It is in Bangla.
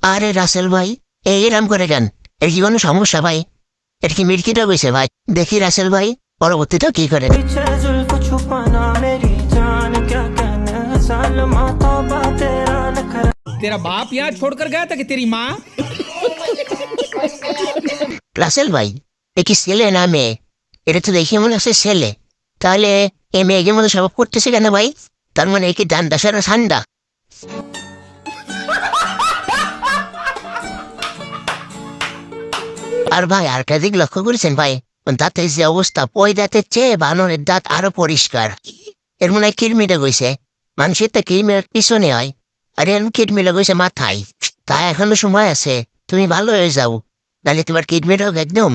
আরে রাসেল ভাই, এরাম করে কেন? এর কি কোনো সমস্যা ভাই? এর কি মির্কিটা গেছে ভাই? দেখি রাসেল ভাই পরবর্তীটা কি করে। तेरा बाप यहाँ छोड़कर गया था कि तेरी माँ? রাসেল ভাই, এ কি ছেলে না মেয়ে? এটা তো দেখি মনে হচ্ছে ছেলে। তাহলে এ মেয়েকে মতো স্বভাব করতেছে কেন ভাই? তার মানে এ কি ডান্ডা সারা ঠান্ডা? আর ভাই আর কাদিক লক্ষ্য করেছেন ভাই, দাঁতের যে অবস্থা, ওই দাঁতের চেয়ে বানরের দাঁত আরো পরিষ্কার। এর মনে হয় কিরমিটা গইছে। মানুষের তো কিরমির পিছনে হয়, আর এর কিডমিটা গইছে মাথায়। তা এখনো সময় আছে, তুমি ভালো হয়ে যাও, নাহলে তোমার কিডমিটাও একদম